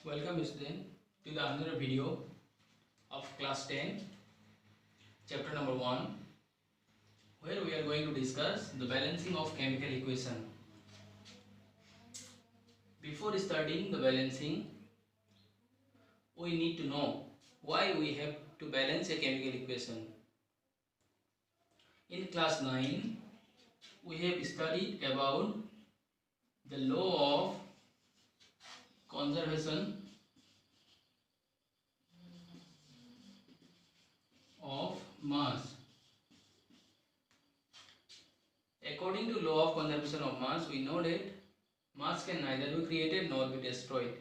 Welcome student to the another video of class 10 chapter number 1, where we are going to discuss the balancing of chemical equation. Before starting the balancing, we need to know why we have to balance a chemical equation. In class 9 we have studied about the law of conservation of mass. According to law of conservation of mass, we know that mass can neither be created nor be destroyed.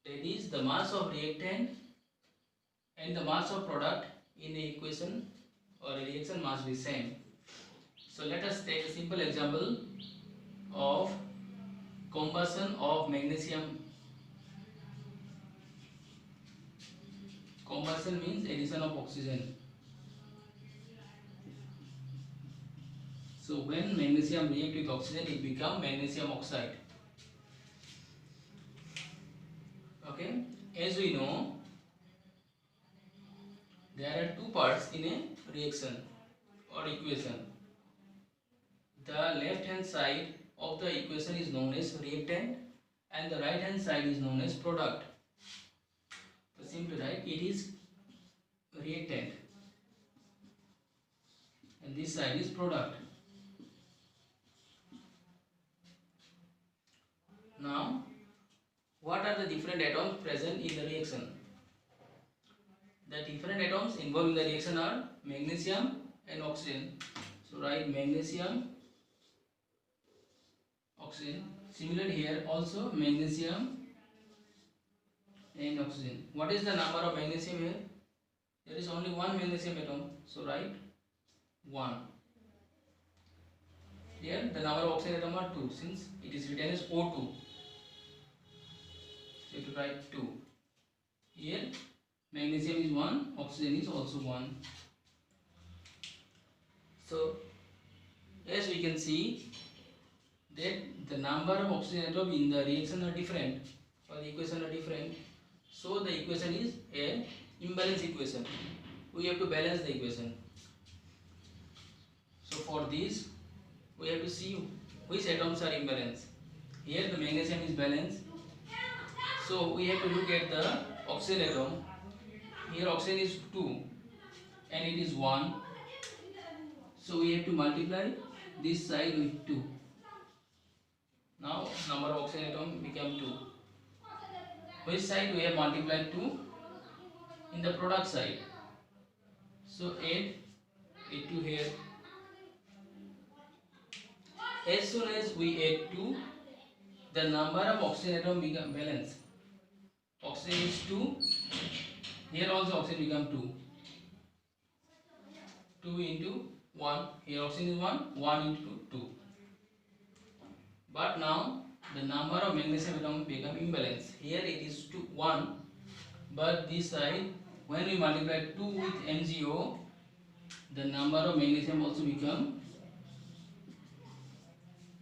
That is, the mass of reactant and the mass of product in the equation or reaction must be same. So let us take a simple example of combustion of magnesium. Combustion means addition of oxygen. So when magnesium react with oxygen, it becomes magnesium oxide. Okay, as we know, there are two parts in a reaction or equation. The left hand side of the equation is known as reactant and the right hand side is known as product. So simply write, it is reactant and this side is product. Now, what are the different atoms present in the reaction? The different atoms involved in the reaction are magnesium and oxygen. So write magnesium, oxygen. Similarly here also magnesium and oxygen. What is the number of magnesium here? There is only one magnesium atom. So write 1. Here the number of oxygen atom are 2 since it is written as O2. So you have to write 2. Here magnesium is 1, oxygen is also 1. So as we can see that the number of oxygen atom in the reaction are different or the equation are different. So the equation is a imbalance equation. We have to balance the equation. So for this we have to see which atoms are imbalanced. Here the magnesium is balanced. So we have to look at the oxygen atom. Here oxygen is 2 and it is 1. So we have to multiply this side with 2. Now number of oxygen atom become 2. Which side we have multiplied 2? In the product side. So add 2 here. As soon as we add 2, the number of oxygen atom become balanced. Oxygen is 2. Here also oxygen become 2. 2 into 1. Here oxygen is 1. 1 into 2. But now the number of magnesium atom become imbalanced. Here it is 1. But this side, when we multiply 2 with MgO, the number of magnesium also become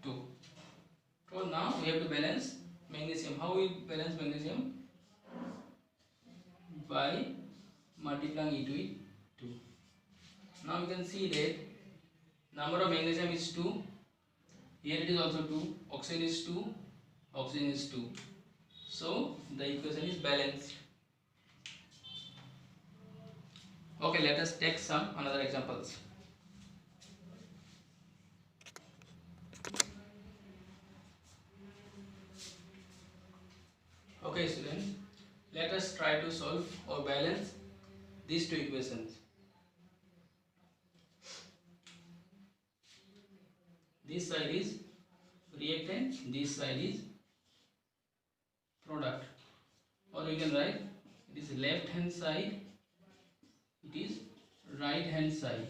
2. So now we have to balance magnesium. How we balance magnesium? By multiplying it with 2. Now you can see that number of magnesium is 2. Here it is also 2. Oxygen is 2. Oxygen is 2. So the equation is balanced. Okay, let us take some another examples. Okay students, let us try to solve or balance these two equations. This side is reactant, this side is product. Or you can write it is left hand side, it is right hand side.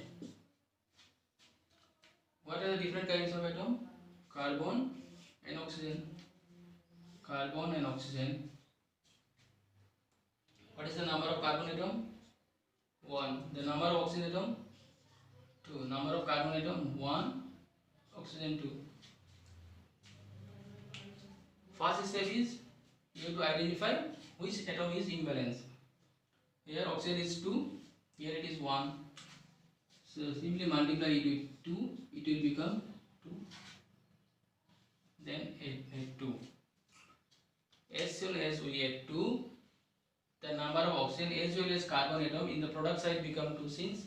What are the different kinds of atom? Carbon and oxygen. Carbon and oxygen. What is the number of carbon atom? 1. The number of oxygen atom? 2. Number of carbon atom? 1. Oxygen 2. First step is you have to identify which atom is imbalance. Here oxygen is 2, here it is 1. So simply multiply it with 2, it will become 2, then 2. As soon as we add 2, the number of oxygen as well as carbon atom in the product side become 2, since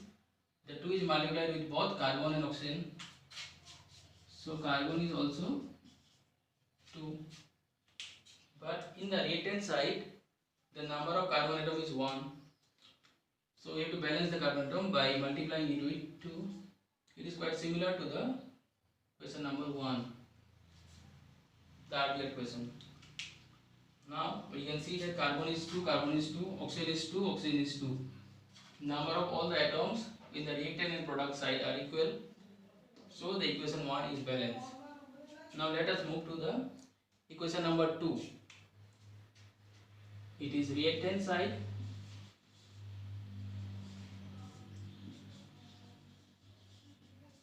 the 2 is multiplied with both carbon and oxygen. So carbon is also 2. But in the reactant side, the number of carbon atom is 1. So we have to balance the carbon atom by multiplying it with 2. It is quite similar to the question number 1, the earlier question. Now we can see that carbon is 2, oxygen is 2, oxygen is 2. Number of all the atoms in the reactant and product side are equal. So the equation 1 is balanced. Now let us move to the equation number 2. It is reactant side.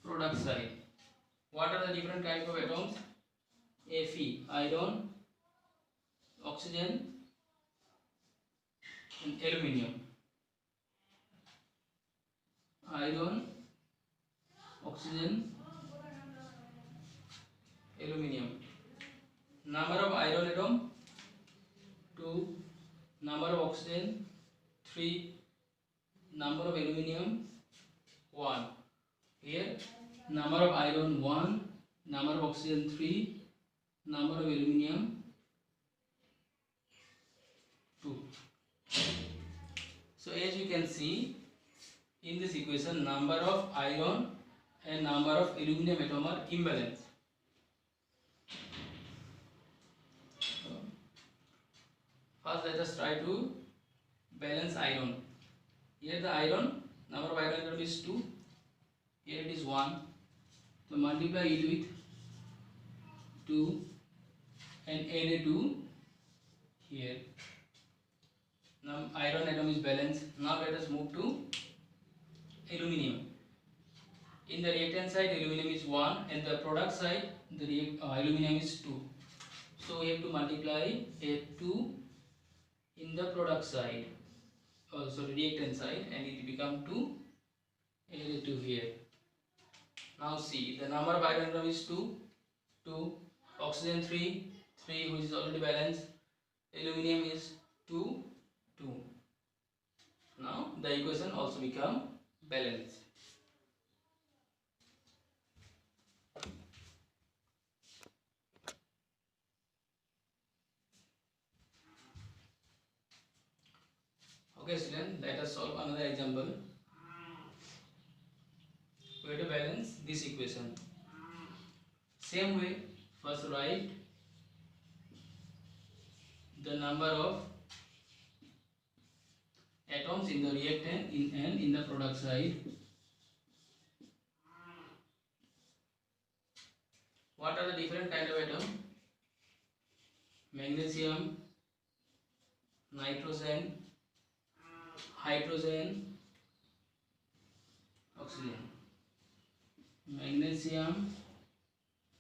Product side. What are the different type of atoms? Fe, iron, oxygen and aluminium. Iron, oxygen, aluminium. Number of iron atom 2, number of oxygen 3, number of aluminium 1. Here number of iron 1, number of oxygen 3, number of aluminium 2. So as you can see in this equation, number of iron and number of aluminium atom are imbalanced. First let us try to balance iron. Here the iron, number of iron atom is 2, here it is 1. So multiply it with 2 and add a 2 here. Now iron atom is balanced. Now let us move to aluminium. In the reactant side aluminium is 1 and the product side the aluminium is 2. So we have to multiply a 2 in the product side, reactant side, and it become 2, add a 2 here. Now see, the number of iron atom is 2, oxygen 3, which is already balanced, aluminium is 2, 2. Now the equation also become balanced. Okay students, let us solve another example. We have to balance this equation. Same way, first write the number of atoms in the reactant and in the product side. What are the different kind of atom? Magnesium, nitrogen, hydrogen, oxygen. Magnesium,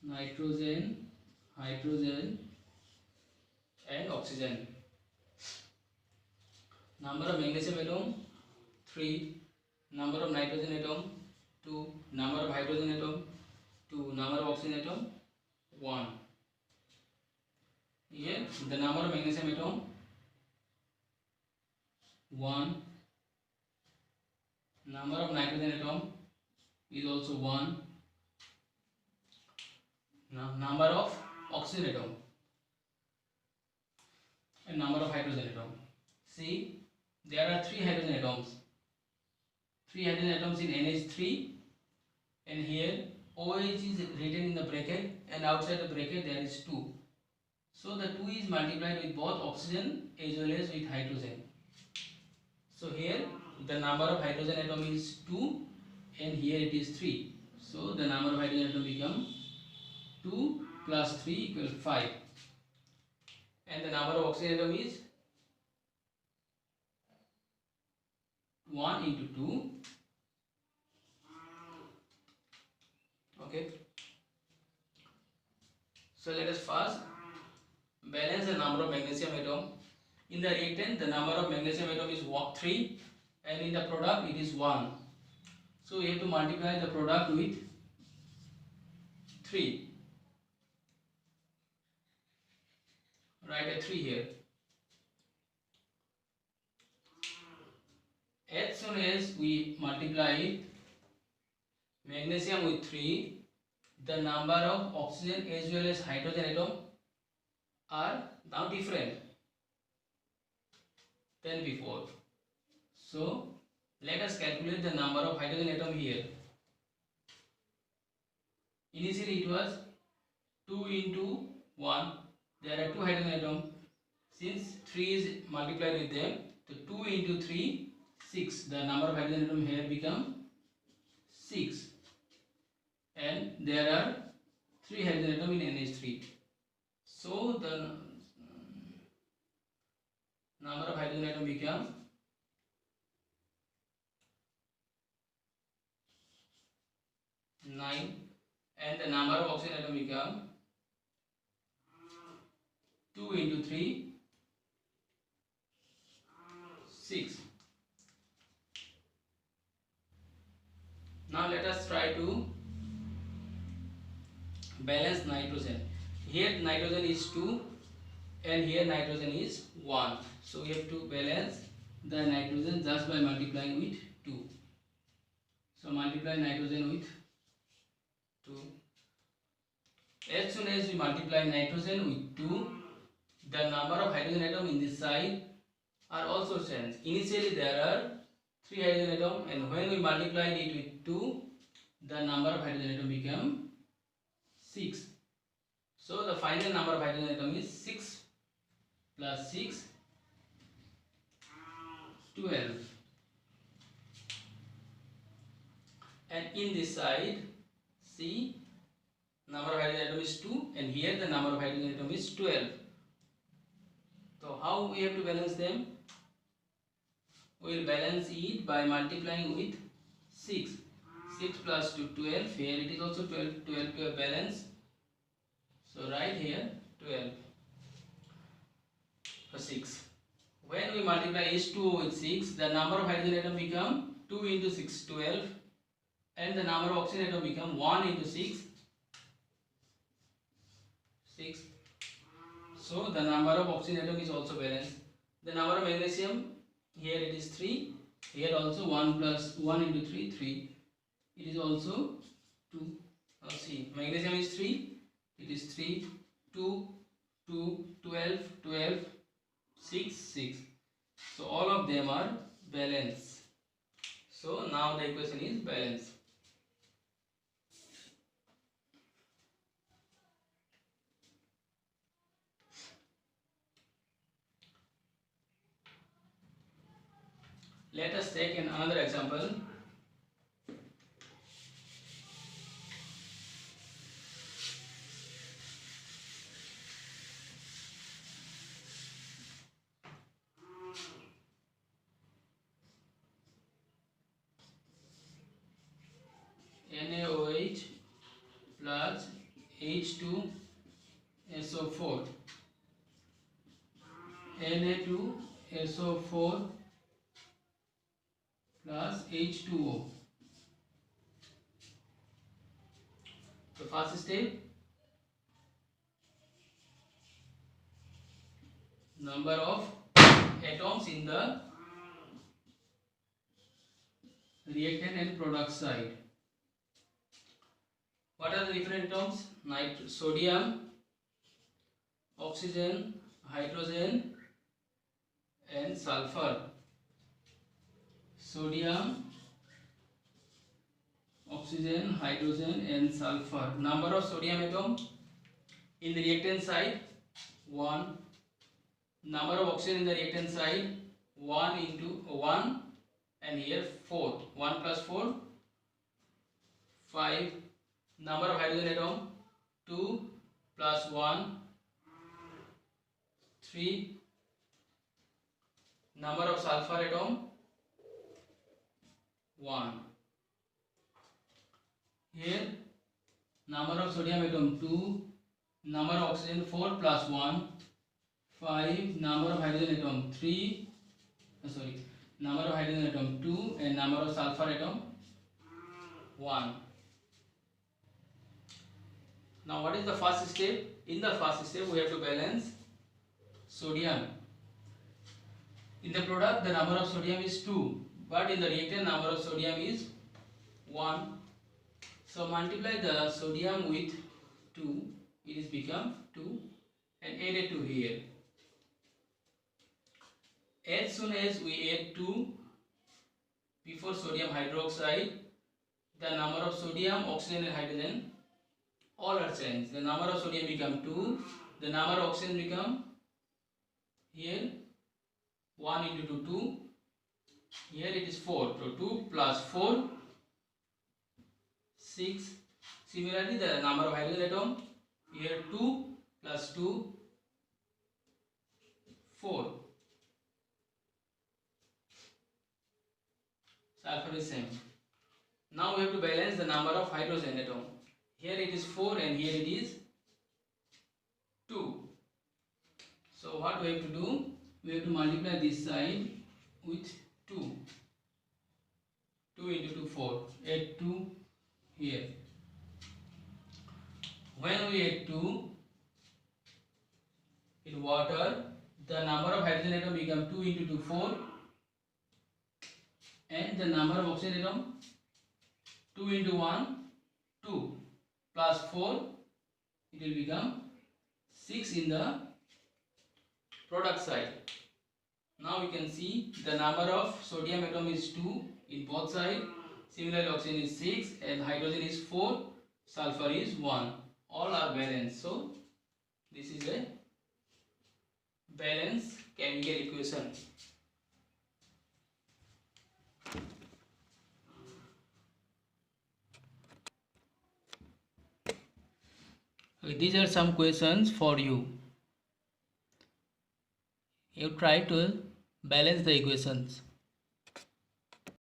nitrogen, hydrogen and oxygen. Number of magnesium atom 3, number of nitrogen atom 2, number of hydrogen atom 2, number of oxygen atom 1. Here the number of magnesium atom 1, number of nitrogen atom is also 1, number of oxygen atom and number of hydrogen atom. See, there are 3 hydrogen atoms. 3 hydrogen atoms in NH3, and here OH is written in the bracket and outside the bracket there is 2. So the 2 is multiplied with both oxygen as well as with hydrogen. So here the number of hydrogen atom is 2 and here it is 3. So the number of hydrogen atom become 2 plus 3 equals 5. And the number of oxygen atom is 1 into 2. Okay. So let us first balance the number of magnesium atom. In the reactant, the number of magnesium atom is 3, and in the product it is 1. So we have to multiply the product with 3. Write a 3 here. As soon as we multiply magnesium with 3, the number of oxygen as well as hydrogen atom are now different than before. So let us calculate the number of hydrogen atom here. Initially it was 2 into 1. There are 2 hydrogen atoms. Since 3 is multiplied with them, so 2 into 3, 6. The number of hydrogen atoms here become 6. And there are 3 hydrogen atoms in NH3. So the number of hydrogen atoms become 9, and the number of oxygen atoms become 2 into 3, 6. Now let us try to balance nitrogen. Here nitrogen is 2 and here nitrogen is 1. So we have to balance the nitrogen just by multiplying with 2. So multiply nitrogen with 2. As soon as we multiply nitrogen with 2, the number of hydrogen atoms in this side are also changed. Initially there are 3 hydrogen atoms, and when we multiplied it with 2, the number of hydrogen atoms become 6. So the final number of hydrogen atoms is 6 plus 6, 12. And in this side, see, number of hydrogen atoms is 2, and here the number of hydrogen atoms is 12. So how we have to balance them? We will balance it by multiplying with 6. 6 plus 2, 12. Here it is also 12. 12 to a balance. So write here 12. So 6. When we multiply H2O with 6, the number of hydrogen atoms become 2 into 6, 12. And the number of oxygen atoms become 1 into 6, 6. So the number of oxygen atom is also balanced. The number of magnesium, here it is 3. Here also 1 plus 1 into 3, 3. It is also 2. Now see, magnesium is 3. It is 3, 2, 2, 12, 12, 6, 6. So all of them are balanced. So now the equation is balanced. Let us take another example. NaOH plus H2SO4. Na2SO4 plus H2O. So first step, number of atoms in the reactant and product side. What are the different atoms? Sodium, oxygen, hydrogen and sulfur. Sodium, oxygen, hydrogen and sulfur. Number of sodium atom in the reactant side 1. Number of oxygen in the reactant side 1 into 1, and here 4. 1 plus 4, 5. Number of hydrogen atom 2 plus 1, 3. Number of sulfur atom 1. Here number of sodium atom 2, number of oxygen 4 plus 1, 5, number of hydrogen atom 3, number of hydrogen atom 2, and number of sulfur atom 1. Now what is the first step? In the first step we have to balance sodium. In the product the number of sodium is 2, but in the reactant number of sodium is 1. So multiply the sodium with 2, it is become 2, and add it to here. As soon as we add 2 before sodium hydroxide, the number of sodium, oxygen and hydrogen all are changed. The number of sodium become 2, the number of oxygen become here 1 into 2, here it is 4. So 2 plus 4, 6. Similarly the number of hydrogen atom, here 2 plus 2, 4. Sulfur is same. Now we have to balance the number of hydrogen atom. Here it is 4 and here it is 2. So what we have to do? We have to multiply this side with 2. 2 into 2, 4. Add 2 here. When we add 2 in water, the number of hydrogen atom become 2 into 2, 4. And the number of oxygen atom 2 into 1, 2 plus 4, it will become 6 in the product side. Now we can see the number of sodium atom is 2 in both sides. Similarly oxygen is 6 and hydrogen is 4, sulfur is 1. All are balanced. So this is a balanced chemical equation. Okay, these are some questions for you. You try to balance the equations.